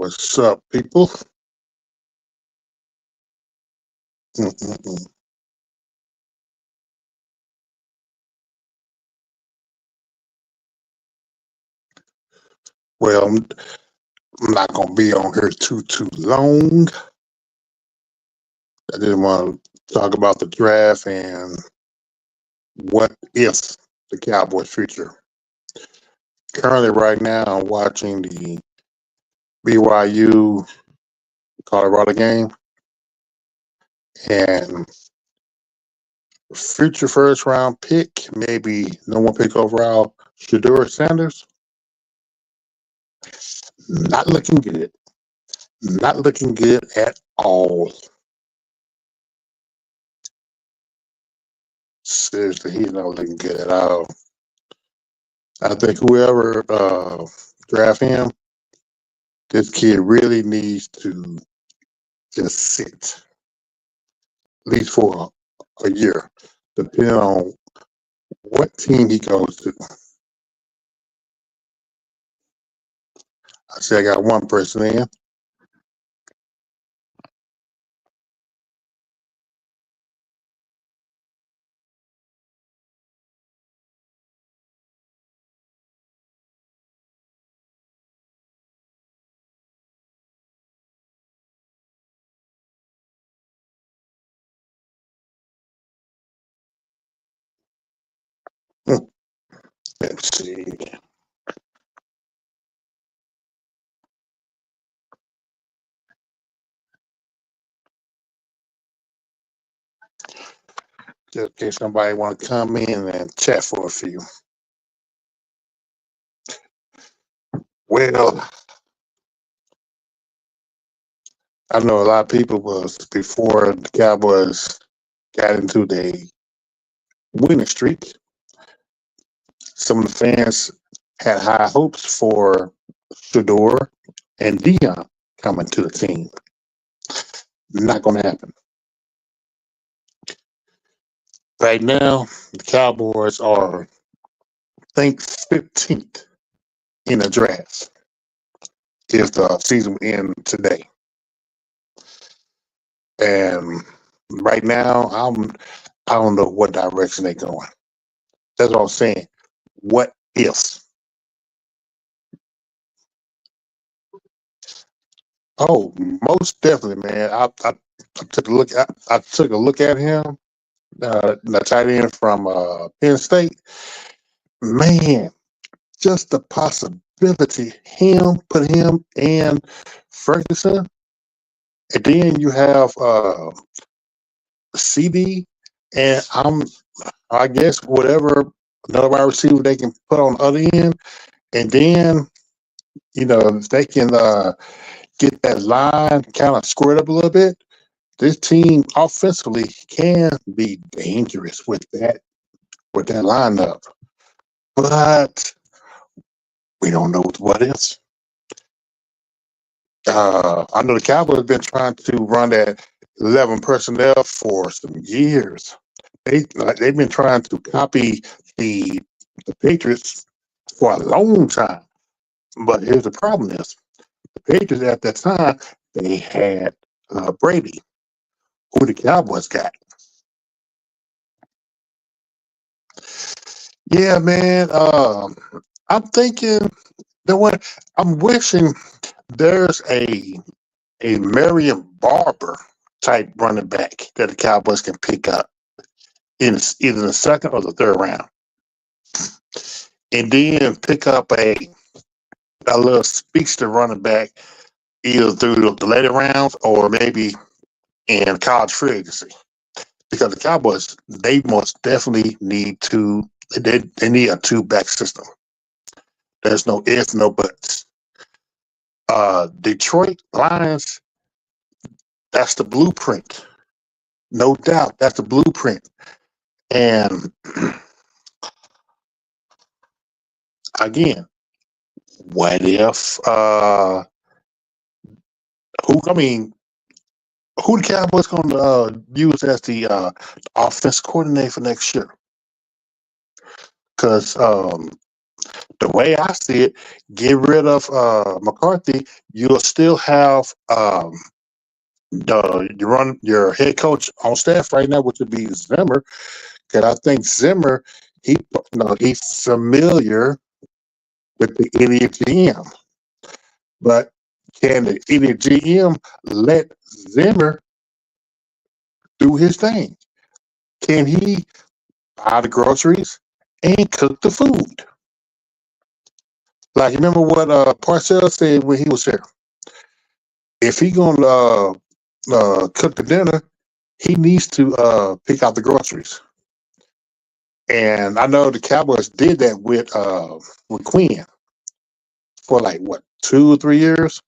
What's up, people? Mm-mm-mm. Well, I'm not gonna be on here too long. I just want to talk about the draft and what if the Cowboys' future. Currently, right now, I'm watching the BYU Colorado game, and future first round pick, maybe no one pick overall, Shador Sanders, not looking good. Not looking good at all. Seriously, he's not looking good at all. I think whoever draft him, this kid really needs to just sit at least for a year, depending on what team he goes to. I say I got one person in. Let's see. Just in case somebody want to come in and chat for a few. Well, I know a lot of people was before the Cowboys got into the winning streak. Some of the fans had high hopes for Shador and Dion coming to the team. Not going to happen. Right now, the Cowboys are, I think, 15th in the draft if the season will end today. And right now, I don't know what direction they're going. That's what I'm saying. What if? Oh, most definitely, man. I took a look. I took a look at him, the tight end from Penn State. Man, just the possibility. Put him and Ferguson, and then you have CD, and I guess whatever another wide receiver they can put on the other end, and then if they can get that line kind of squared up a little bit, this team offensively can be dangerous with that lineup. But we don't know what is. I know the Cowboys have been trying to run that 11 personnel for some years. They've been trying to copy the Patriots for a long time. But here's the problem: is the Patriots at that time they had Brady, who the Cowboys got. Yeah, man. I'm thinking I'm wishing there's a Marion Barber type running back that the Cowboys can pick up in either the second or the third round, and then pick up a little speedster running back either through the later rounds or maybe in college free agency. Because the Cowboys, they most definitely need they need a two back system. There's no ifs, no buts. Detroit Lions, that's the blueprint. No doubt, that's the blueprint. And again, what if who the Cowboys going to use as the offense coordinator for next year? Because The way I see it, get rid of McCarthy, you'll still have you run your head coach on staff right now, which would be Zimmer. Because I think Zimmer, he's familiar with the idiot GM, but can the idiot GM let Zimmer do his thing? Can he buy the groceries and cook the food? Like, you remember what Parcells said when he was here? If he gonna cook the dinner, he needs to pick out the groceries. And I know the Cowboys did that with Quinn for like what 2 or 3 years,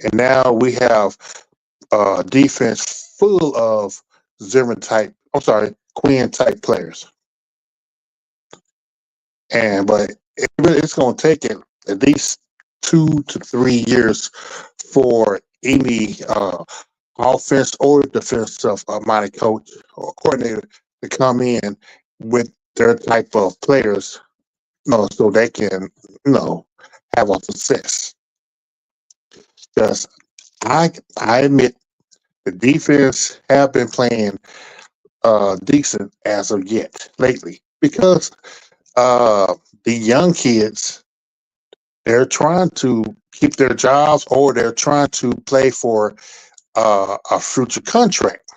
and now we have defense full of Zimmer type. I'm sorry, Quinn type players. But it's going to take it at least 2 to 3 years for any offense or defensive minded coach or coordinator to come in with their type of players, so they can, have a success. Because I admit the defense have been playing decent as of yet lately because the young kids, they're trying to keep their jobs or they're trying to play for a future contract.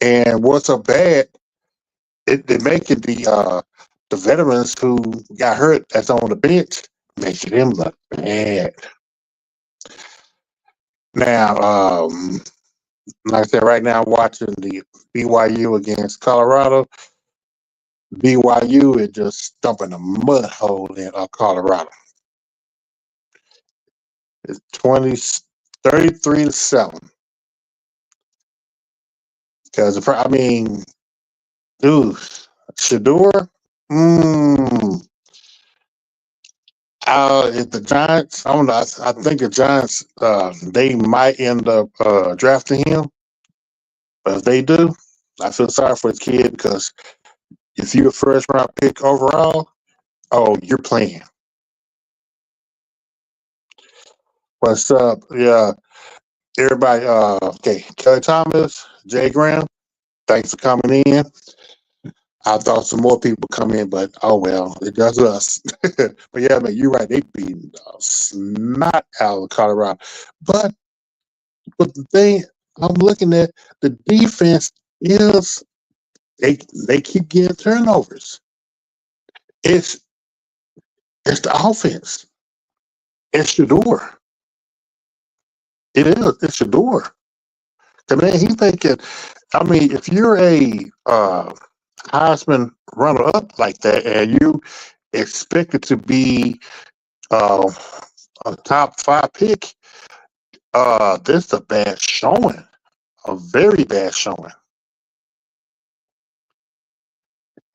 And what's so bad, they're making the veterans who got hurt that's on the bench, making them look bad. Now, like I said, right now watching the BYU against Colorado. BYU is just dumping a mud hole in Colorado. It's 33-7. Because I mean, dude, Shador. If the Giants, I don't know. I think the Giants, they might end up drafting him. But if they do, I feel sorry for the kid because if you're a first round pick overall, oh, you're playing. What's up? Yeah, everybody. Okay, Kelly Thomas, Jay Graham. Thanks for coming in. I thought some more people come in, but oh well, it does us. But yeah, man, you're right. They beat snot out of Colorado. But the thing I'm looking at, the defense is they keep getting turnovers. It's the offense. It's Shador. It is. It's Shador. And man, he's thinking. I mean, if you're a Heisman runner up like that, and you expected to be a top 5 pick, this is a bad showing, a very bad showing.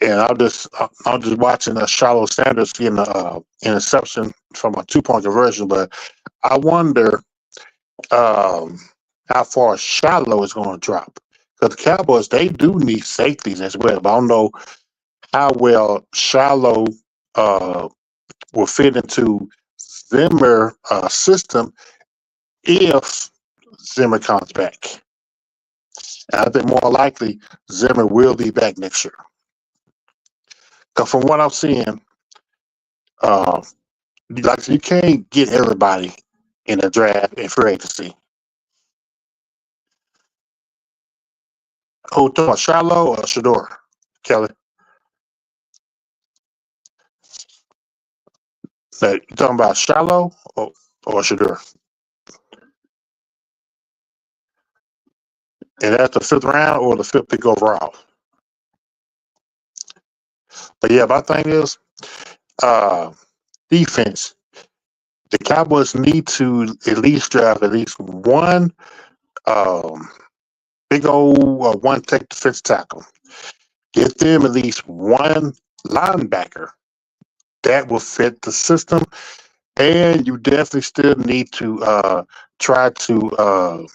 And I'm just watching Shiloh Sanders getting an interception from a 2-point conversion, but I wonder how far Shiloh is going to drop. Because the Cowboys, they do need safeties as well, but I don't know how well Shiloh will fit into Zimmer system if Zimmer comes back. And I think more likely Zimmer will be back next year. Because from what I'm seeing, like you can't get everybody in a draft and free agency. Oh, talking about Shiloh or Shador, Kelly? So you talking about Shiloh or Shador? And that's the 5th round or the 5th pick overall. But yeah, my thing is defense. The Cowboys need to at least draft at least one big old one tech defense tackle. Get them at least one linebacker that will fit the system. And you definitely still need to try to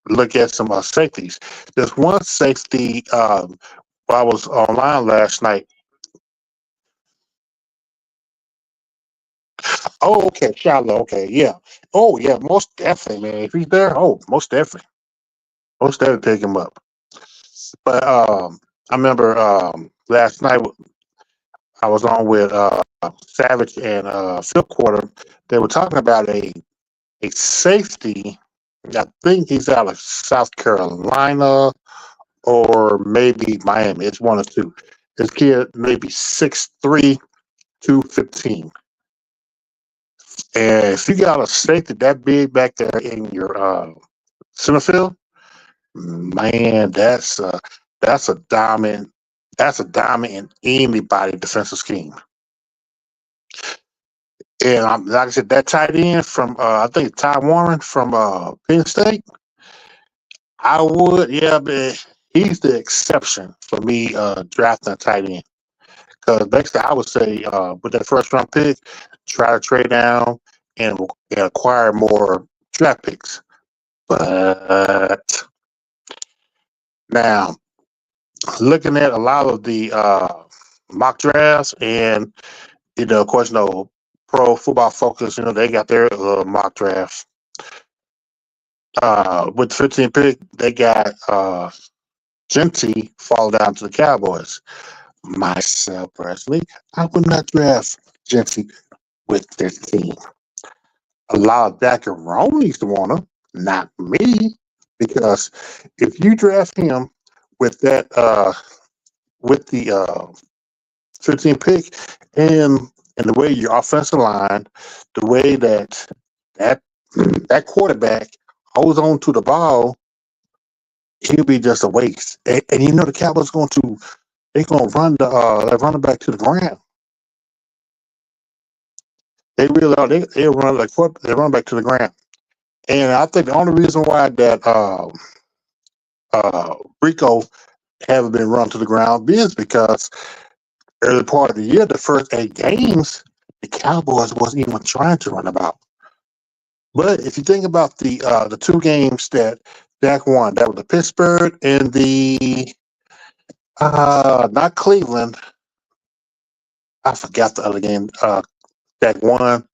look at some safeties. There's one safety. I was online last night. Oh, okay, Shiloh. Okay, yeah. Oh, yeah, most definitely, man. If he's there, oh, most definitely take him up. But I remember last night I was on with Savage and Phil Quarter. They were talking about a safety. I think he's out of South Carolina or maybe Miami. It's one or two. This kid maybe 6'3", 215. And if you got a safety that big back there in your center field, man, that's a diamond. That's a diamond in anybody defensive scheme. And like I said, that tight end from I think Ty Warren from Penn State, I would, yeah, but he's the exception for me drafting a tight end. Because basically, I would say with that first round pick, try to trade down and acquire more draft picks. But now, looking at a lot of the mock drafts and, of course, Pro Football Focus, they got their mock drafts. With the 15th pick, they got Genty fall down to the Cowboys. Myself personally, I would not draft Genty with this team. A lot of Dacaroni's want him, not me, because if you draft him with that with the 15 pick and the way your offensive line, the way that that quarterback holds on to the ball, he'll be just a waste. And the Cowboys they're gonna run the running back to the ground. They really are. They run back to the ground. And I think the only reason why that Rico haven't been run to the ground is because early part of the year, the first 8 games, the Cowboys wasn't even trying to run about. But if you think about the 2 games that Dak won, that was the Pittsburgh and the not Cleveland. I forgot the other game Dak won,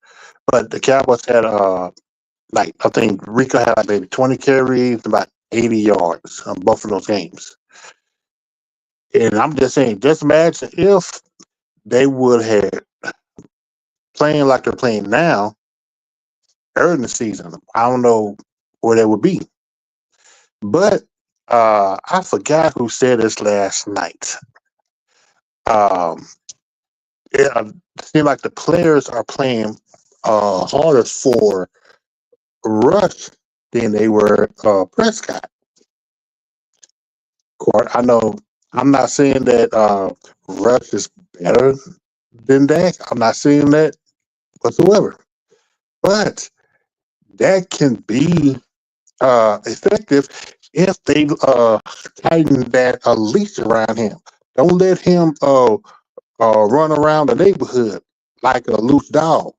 but the Cowboys had like I think Rico had like maybe 20 carries, about 80 yards on both of those games. And I'm just saying, just imagine if they would have playing like they're playing now early in the season. I don't know where they would be. But I forgot who said this last night. Um, it seems like the players are playing harder for Rush than they were Prescott. Court, I know I'm not saying that Rush is better than Dak. I'm not saying that whatsoever. But that can be effective if they tighten that leash around him. Don't let him run around the neighborhood like a loose dog.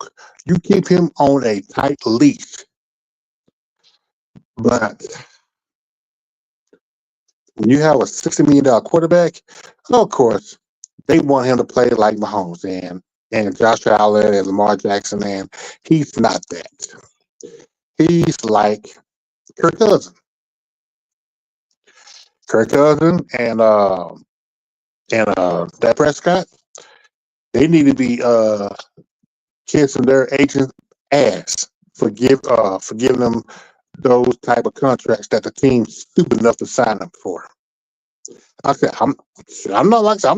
You keep him on a tight leash. But when you have a $60 million quarterback, of course, they want him to play like Mahomes and Josh Allen and Lamar Jackson, and he's not that. He's like Kirk Cousins. Kirk Cousins and Dak Prescott, they need to be kissing their agent's ass for giving them those type of contracts that the team's stupid enough to sign them for. I said, I'm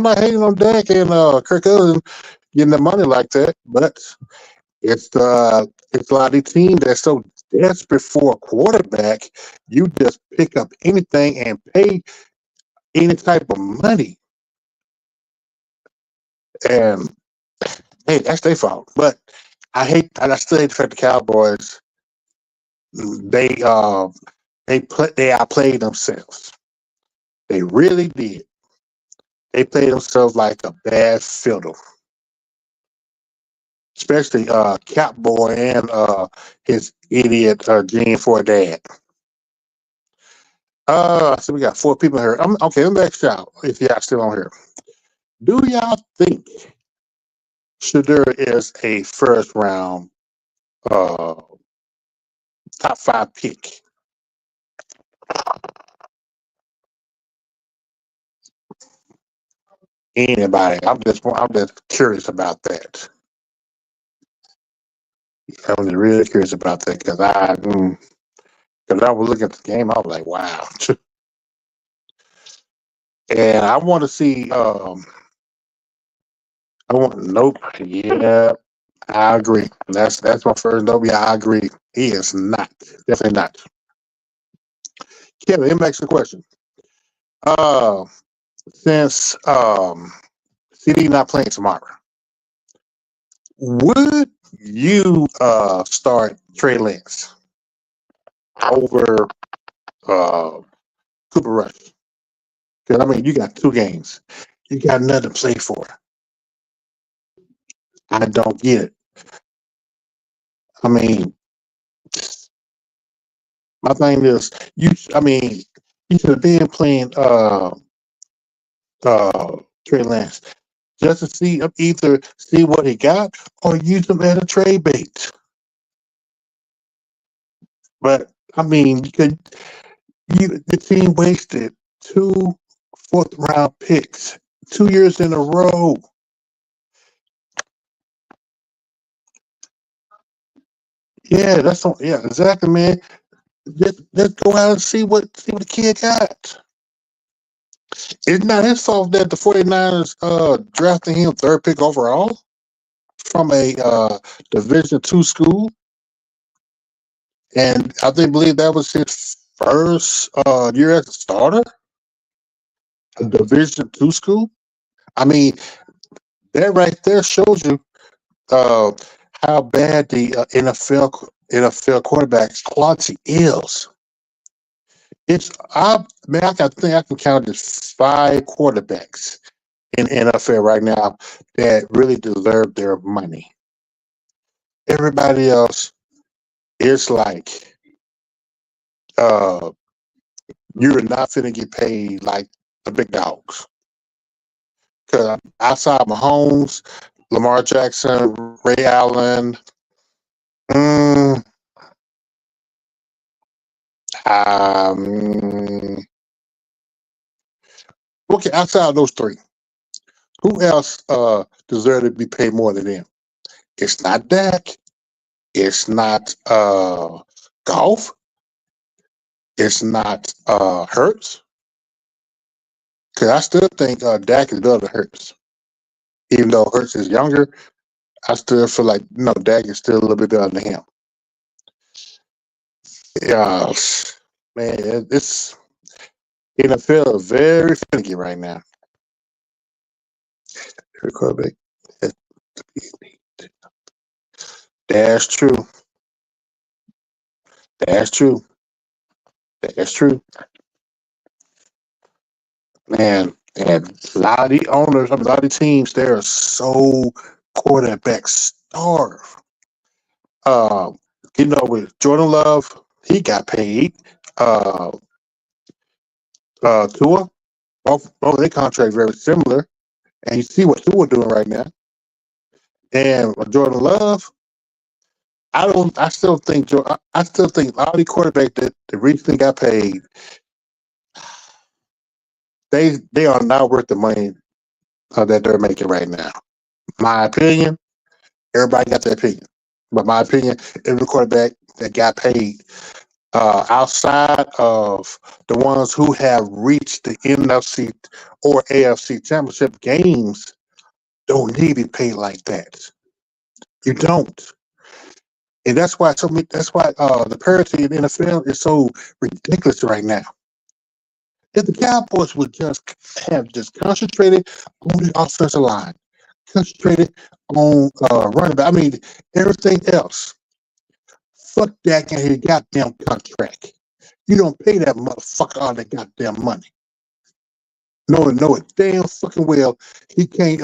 not hating on Dak and Kirk Cousins getting the money like that, but it's a lot of these teams that's so desperate for a quarterback, you just pick up anything and pay any type of money. And hey, that's their fault. But I still hate the fact the Cowboys they they outplayed themselves. They really did. They played themselves like a bad fiddle, especially Catboy and his idiot Gene for a dad. So we got 4 people here. Okay, let me ask y'all if y'all still on here. Do y'all think should there is a first round uh, top 5 pick. Anybody? I'm just curious about that. I'm just really curious about that because because I was looking at the game, I was like, wow. And I want to see. I want nope. Yeah, I agree. That's my first nope. Yeah, I agree. He is not. Definitely not. Kevin, let me ask you a question. Uh, since CD not playing tomorrow, would you start Trey Lance over uh Cooper Rush? Because I mean, you got 2 games. You got nothing to play for. I don't get it. I mean, my thing is, you. I mean, you should have been playing Trey Lance just to see either see what he got or use him as a trade bait. But I mean, the team wasted 2 4th-round picks 2 years in a row. Yeah, yeah, exactly, man. Just go out and see what the kid got. It's not his fault that the 49ers drafted him 3rd pick overall from a Division II school, and I think believe that was his first year as a starter, a Division II school. I mean, that right there shows you uh, how bad the NFL quarterback's quality is. I man, I think I can count just 5 quarterbacks in NFL right now that really deserve their money. Everybody else is like, uh, you're not finna get paid like the big dogs. Because outside Mahomes, Lamar Jackson, Ray Allen, mm, um, okay, outside of those 3, who else deserve to be paid more than them? It's not Dak. It's not Golf. It's not Hurts. Because I still think Dak is better than Hurts. Even though Hurts is younger, I still feel like no, Dak is still a little bit better than him. Yeah, man, it's NFL is very finicky right now. Quarterback. That's true. That's true. That's true. Man, and a lot of the owners, a lot of the teams, they're so quarterback starved. Uh, with Jordan Love, he got paid. Uh, Tua, both their contracts very similar, and you see what Tua doing right now. And Jordan Love, I don't. I still think all the quarterbacks that recently got paid, they are not worth the money that they're making right now. My opinion. Everybody got their opinion, but my opinion, every quarterback that got paid outside of the ones who have reached the NFC or AFC championship games don't need to be paid like that. You don't. And that's why the parity in the NFL is so ridiculous right now. If the Cowboys would just concentrated on the offensive line, concentrated on running back, I mean everything else. Fuck that guy his goddamn contract. You don't pay that motherfucker all that goddamn money. Know it damn fucking well he can't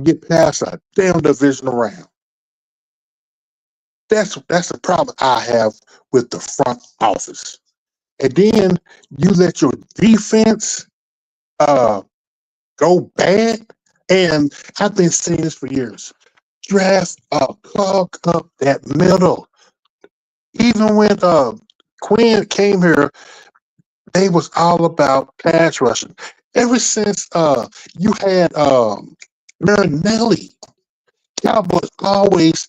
get past a damn divisional round. That's the problem I have with the front office. And then you let your defense uh go bad. And I've been saying this for years. Draft clog up that middle. Even when Quinn came here, they was all about pass rushing. Ever since you had Marinelli, Cowboys always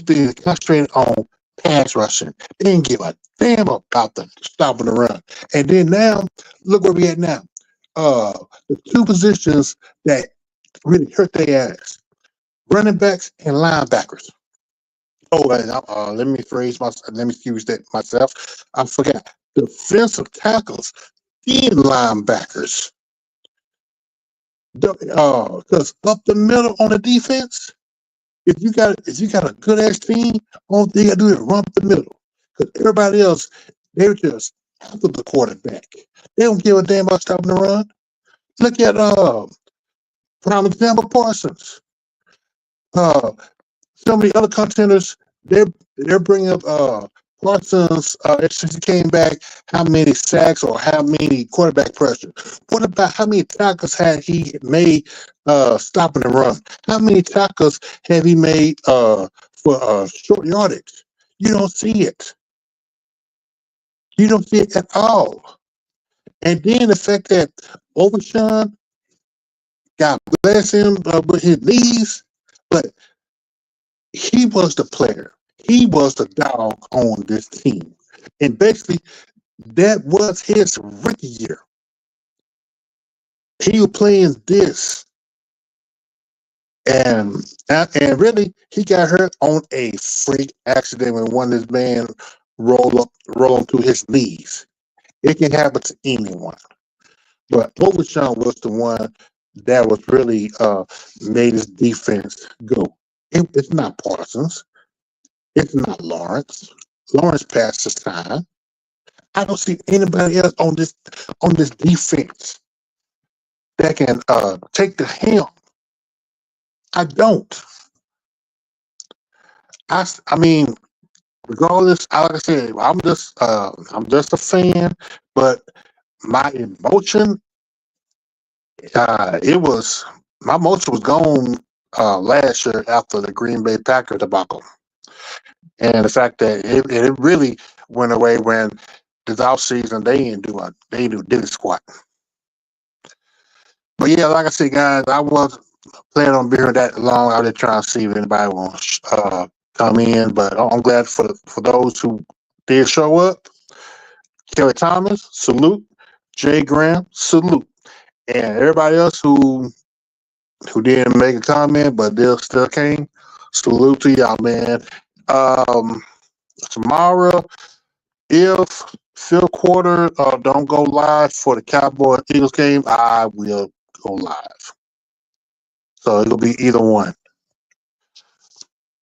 been concentrated on pass rushing. They didn't give a damn about the stopping the run. And then now, look where we at now. The two positions that really hurt their ass: running backs and linebackers. Oh, and let me phrase my. Let me excuse that myself. I forgot. Defensive tackles and linebackers. Because up the middle on the defense, if you got a good ass team, all they gotta do is run up the middle. Because everybody else, they're just after the quarterback. They don't give a damn about stopping the run. Look at prime example Parsons. Uh, some of the other contenders, they're bringing up Parsons since he came back. How many sacks or how many quarterback pressure? What about how many tackles had he made stopping the run? How many tackles have he made for short yardage? You don't see it. You don't see it at all. And then the fact that Overshawn, God bless him with his knees, but he was the player. He was the dog on this team. And basically, that was his rookie year. He was playing this. And really, he got hurt on a freak accident when one of his man rolled to his knees. It can happen to anyone. But Overshawn was the one that was really made his defense go. It's not Parsons. It's not Lawrence. Lawrence passed his time. I don't see anybody else on this defense that can take the helm. I don't. I mean, regardless, like I said, I'm just a fan, but my emotion, it was my emotion was gone last year after the Green Bay Packers debacle, and the fact that it really went away when this offseason they did squat. But yeah, like I said, guys, I was planning on being here that long. I was just trying to see if anybody wants come in, but I'm glad for those who did show up. Kelly Thomas, salute. Jay Graham, salute. And everybody else who didn't make a comment but they still came, salute to y'all, man. Um, Tomorrow, if fifth quarter don't go live for the Cowboys Eagles game, I will go live. So it'll be either one.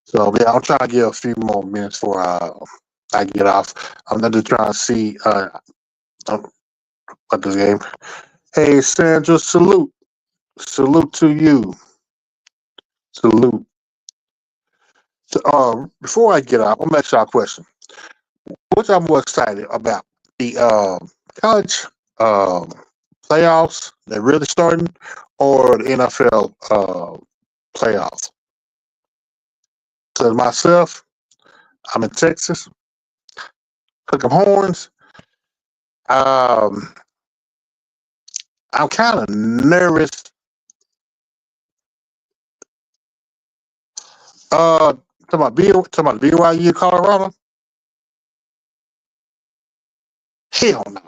So yeah, I'm trying to get a few more minutes before I get off. I'm just trying to see what this game. Hey Sandra, salute. Salute to you. Salute. So, before I get off, I'm gonna ask y'all a question. Which I'm more excited about? The college playoffs that really starting, or the NFL playoffs? Because myself, I'm in Texas. Hook 'em horns. Um, I'm kind of nervous. Talking about BYU, Colorado. Hell no,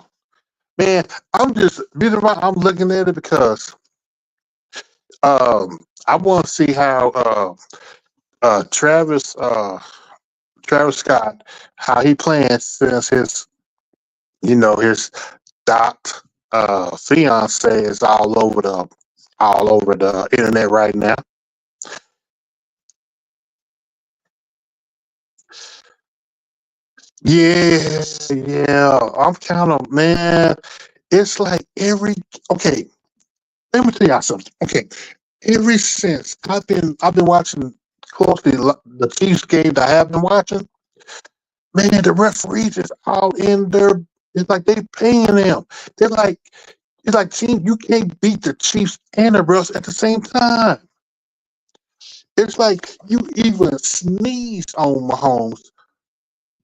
man. I'm just reason why I'm looking at it because I want to see how Travis Scott how he playing since his dot fiance is all over the internet right now. Yeah, yeah. I'm kind of man. It's like okay. Let me tell y'all something. Okay, ever since I've been watching closely the Chiefs games I have been watching. Man, the referees is all in there. It's like they paying them. They're like it's like team. You can't beat the Chiefs and the refs at the same time. It's like you even sneeze on Mahomes.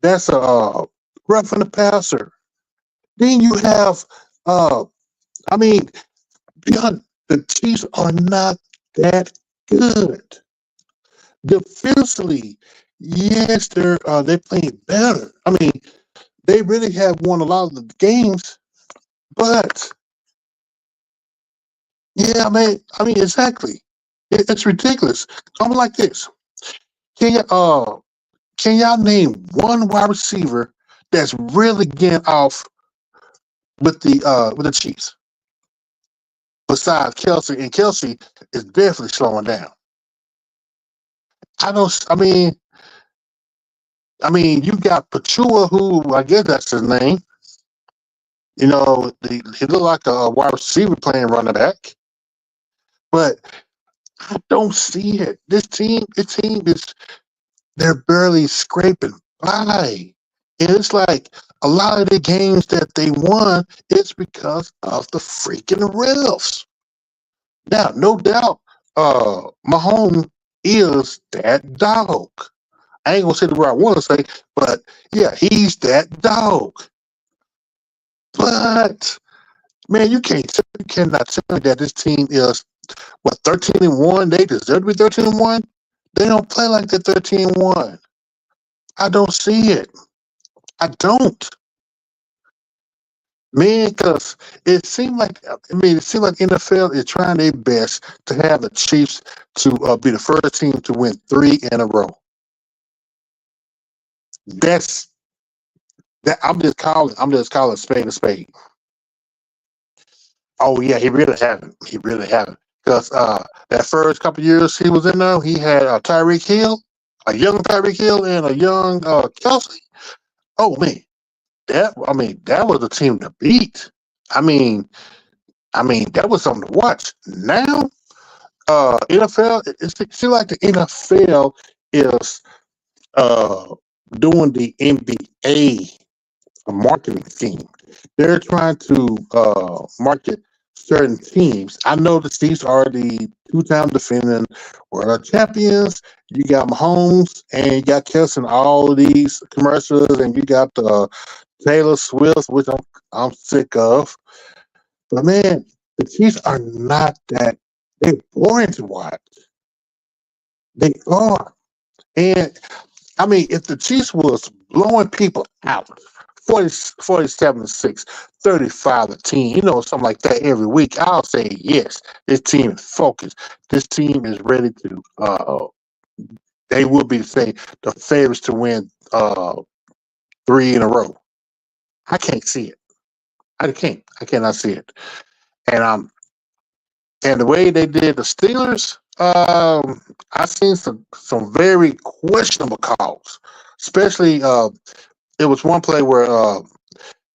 That's a roughing the passer. Then you have, uh, I mean, beyond the Chiefs are not that good defensively. Yes, they're playing better. I mean, they really have won a lot of the games, but yeah, I mean, exactly. It's ridiculous. I'm like this. Can you, uh, can y'all name one wide receiver that's really getting off with the Chiefs besides Kelsey? And Kelsey is definitely slowing down. I don't. You got Pachua, who I guess that's his name. You know, he looked like a wide receiver playing running back, but I don't see it. This team is they're barely scraping by. And it's like a lot of the games that they won, it's because of the freaking refs. Now, no doubt, Mahomes is that dog. I ain't gonna say the word I want to say, but yeah, he's that dog. But man, you cannot tell me that this team is what 13-1. They deserve to be 13-1. They don't play like they're 13-1. I don't see it. I don't. Man, because it seems like NFL is trying their best to have the Chiefs to be the first team to win 3 in a row. That's that. I'm just calling spade a spade. Oh yeah, he really haven't. He really haven't. Because that first couple years he was in there, he had Tyreek Hill, a young Tyreek Hill, and a young Kelsey. Oh man, that was a team to beat. I mean, that was something to watch. Now, NFL, it seems like the NFL is uh, doing the NBA marketing scheme. They're trying to market certain teams. I know the Chiefs are the two-time defending world champions. You got Mahomes and you got Kelsey in all of these commercials, and you got Taylor Swift, which I'm sick of. But man, the Chiefs are not that. They're boring to watch. They are. And I mean, if the Chiefs was blowing people out 47-6, 35-10, something like that every week, I'll say yes. This team is focused. This team is ready to. They will be the favorites to win 3 in a row. I can't see it. I can't. I cannot see it. And and the way they did the Steelers, I seen some very questionable calls. Especially, it was one play where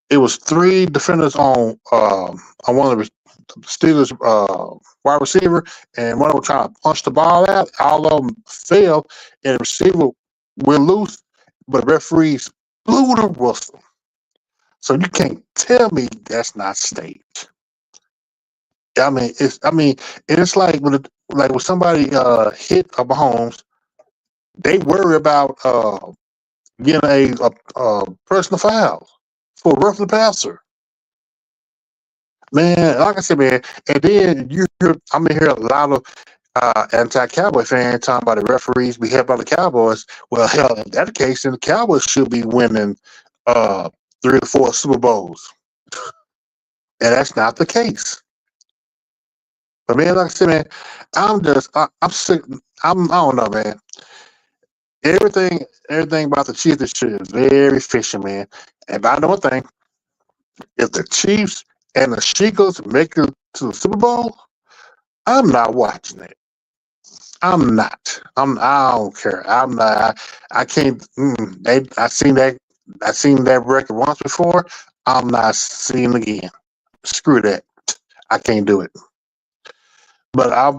it was 3 defenders on one of the Steelers wide receiver, and one of them trying to punch the ball out. All of them failed, and the receiver went loose, but the referees blew the whistle. So you can't tell me that's not staged. It's like when somebody hit a Mahomes, they worry about getting a personal foul for roughing the passer. Man, like I said, man, and then I'm gonna hear a lot of anti-Cowboy fans talking about the referees be helped by the Cowboys. Well, hell, in that case, then the Cowboys should be winning uh, 3 or 4 Super Bowls, and that's not the case. But man, like I said, man, I'm sick. I don't know, man. Everything about the Chiefs this year is very fishy, man. And I know one thing: if the Chiefs and the Eagles make it to the Super Bowl, I'm not watching it. I'm not. I don't care. I'm not. I can't. I seen that record once before. I'm not seeing it again. Screw that. I can't do it. But I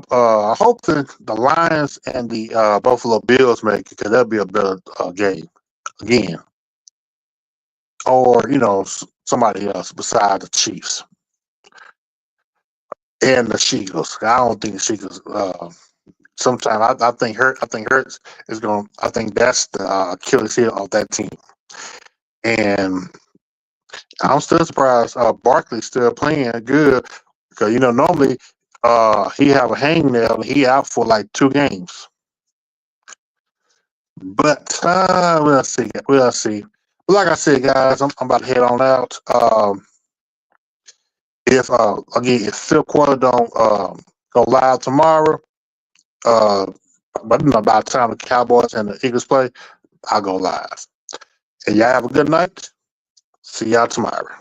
hope that the Lions and the Buffalo Bills make it because that'll be a better game again. Or somebody else besides the Chiefs and the Eagles. I don't think the Eagles sometime. I think Hurts is going. I think that's the Achilles heel of that team. And I'm still surprised Barkley's still playing good because normally he have a hangnail and he out for like 2 games. But we'll see. We'll see. But like I said, guys, I'm about to head on out. If again, if fifth quarter don't go live tomorrow, uh, but by the time the Cowboys and the Eagles play, I'll go live. And y'all have a good night. See y'all tomorrow.